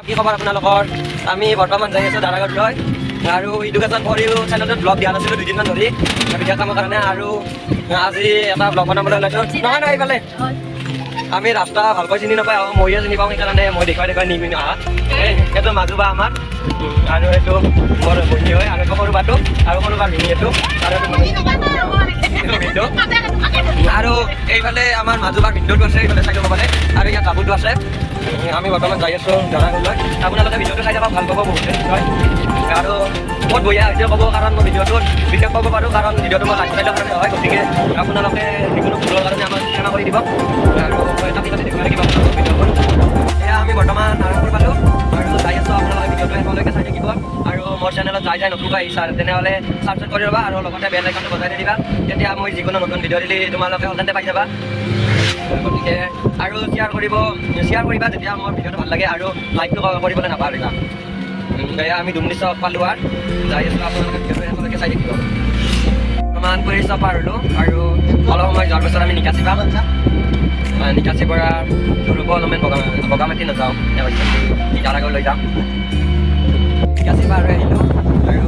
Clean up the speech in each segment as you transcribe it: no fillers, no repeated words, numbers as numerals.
কি খবৰ আপোনালোকৰ? আমি বৰ্তমান যাই আছোঁ দাৰাগাঁৱলৈ আৰু এডুকেশ্যন ফৰ ইউ চেনেলটোত ব্লগ দিয়া নাছিলোঁ দুদিনমান ধৰি ভিডিঅ' কামৰ কাৰণে আৰু আজি এটা ব্লগ বনাবলৈ ওলাইছোঁ। নহয় এইফালে আমি ৰাস্তা ভালকৈ চিনি নাপাওঁ মইয়ে চিনি পাওঁ সেইকাৰণে মই দেখুৱাই নিমিনো আহা। এইটো মাজুবা আমাৰ আৰু এইটো মোৰ ভনী হয় আৰু এইটো সৰু বাটো আৰু সৰু বাৰ ভিনি এইটো আৰু এইফালে আমাৰ মাজুবাৰ ভিনদেউটো আছে এইফালে চাইকেল পালে আৰু ইয়াত বাবুটো আছে। আমি বৰ্তমান যাই আছোঁ দাৰাগাঁৱলৈ। আপোনালোকে ভিডিঅ'টো চাই যাব ভাল পাব বহুতে হয় আৰু বহুত বঢ়িয়া হৈছে ক'ব কাৰণ মই ভিডিঅ'টোত বিশেষ ক'ব পাৰোঁ কাৰণ ভিডিঅ'টো মই লাইফষ্টাইলৰ কাৰণে হয় গতিকে আপোনালোকে যিকোনো ভুলৰ কাৰণে আমাক ক্ষমা কৰি দিব আৰু এটা পিছতে দেখুৱাই থাকিব আপোনালোকৰ ভিডিঅ'বোৰ। এয়া আমি বৰ্তমান নাৰায়ণপুৰ পালোঁ আৰু যাই আছোঁ আপোনালোকে ভিডিঅ'টো শেষলৈকে চাই থাকিব আৰু মোৰ চেনেলত যাই নতুনকৈ আহিছা তেনেহ'লে ছাবস্ক্ৰাইব কৰি ল'বা আৰু লগতে বেল আইকনটো বজাই দিবা তেতিয়া মই যিকোনো নতুন ভিডিঅ' দিলে তোমালোকে সদায় পাই যাবা। গতিকে আৰু শ্বেয়াৰ কৰিবা যেতিয়া মোৰ ভিডিঅ'টো ভাল লাগে আৰু লাইকটো কৰিবলৈ নাপাহৰিবা। আমি দুমনি চক পালোঁ আৰু যাই আছোঁ আপোনালোকে ভিডিঅ'টো শেষলৈকে চাই থাকিব। বৰ্তমান কৰি চব পাৰলোঁ আৰু অলপ সময় যোৱাৰ পাছত আমি নিকাচি পাম। নিকাচিৰ পৰা ৰ'ব অলপমান বগামাটি নাযাওঁ দাৰাগাঁৱলৈ যাম। নিকাচিৰ পৰা আৰু আহিলোঁ আৰু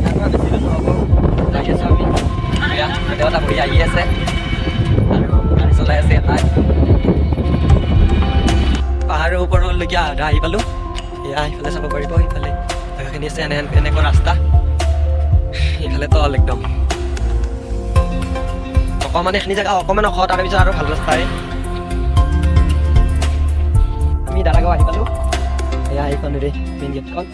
ইয়াৰ পৰা বেছি দূৰ নহ'ব যাই আছোঁ আমি। দেউতা বহি আহি আছে আৰু গাড়ী চলাই আছে এটাই। পাহাৰৰ ওপৰলৈকে আধা আহি পালোঁ। এয়া সিফালে চাব পাৰিব সিফালে জেগাখিনি আছে এনেকুৱা ৰাস্তা সিফালে তল একদম অকণমান এইখিনি জেগা অকণমান ওখ তাৰপিছত আৰু ভাল ৰাস্তাই। আমি দাৰাগাঁও আহি পালোঁ। এয়া এইখনেৰে মেইন গেটখন।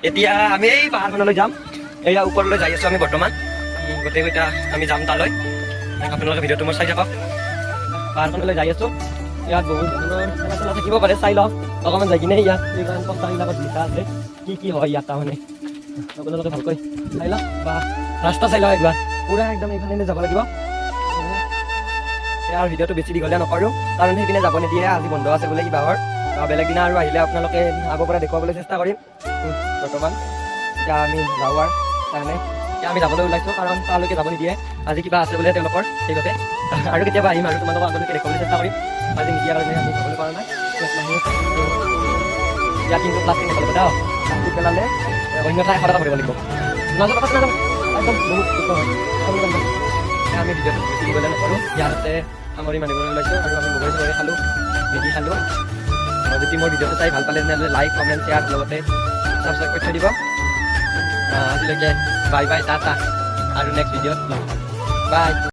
এতিয়া আমি এই পাহাৰখনলৈ যাম। এয়া ওপৰলৈ যাই আছোঁ আমি বৰ্তমান গোটেইকেইটা আমি যাম তালৈ। আপোনালোকে ভিডিঅ'টো মই চাই থাকক। পাহাৰখনলৈ যাই আছোঁ। ইয়াত বহুত ধৰণৰ খেলা থাকিব পাৰে চাই লওক অকণমান যাই কিনে ইয়াত এইখন পথাৰবিলাকত লিখা আছে কি হয় ইয়াত তাৰমানে আপোনালোকে ভালকৈ চাই লওক বা ৰাস্তা চাই লওক একবাৰ পূৰা একদম এইফালে যাব লাগিব। ইয়াৰ ভিডিঅ'টো বেছি দীঘলীয়া নকৰোঁ কাৰণ সেইপিনে যাব নিদিয়ে আজি বন্ধ আছে বোলে কিবাহৰ। বেলেগ দিনা আৰু আহিলে আপোনালোকে আগৰ পৰা দেখুৱাবলৈ চেষ্টা কৰিম। বৰ্তমান এতিয়া আমি যাওঁৱাৰ কাৰণে এতিয়া আমি যাবলৈ ওলাইছোঁ কাৰণ তালৈকে যাব নিদিয়ে আজি কিবা আছে বোলে তেওঁলোকৰ সেইবাবে আৰু কেতিয়াবা আহিম আৰু তোমালোকক আগলৈকে দেখুৱাবলৈ চেষ্টা কৰিম। আজি নিদিয়াৰ কাৰণে আমি যাবলৈ পৰা নাই। ইয়াত কিন্তু প্লাষ্টিক নেপেলাব দাও প্লাষ্টিক পেলালে অন্য ঠাই সদায় কৰিব লাগিব নাযাব নাযাব একদম বহুত দুখ হয়। আমি ভিডিঅ'টো বেছি দীঘলীয়া নকৰোঁ। ইয়াতে সামৰি মানিবলৈ ওলাইছোঁ আৰু আমি বগৰী চগৰী খালোঁ মেগী খালোঁ। যদি মোৰ ভিডিঅ'টো চাই ভাল পালে তেনেহ'লে লাইক কমেণ্ট শ্বেয়াৰ লগতে ছাবস্ক্ৰাইব কৰি থৈ দিব। আজিলৈকে বাই বাই টাটা আৰু নেক্সট ভিডিঅ'ত বাই।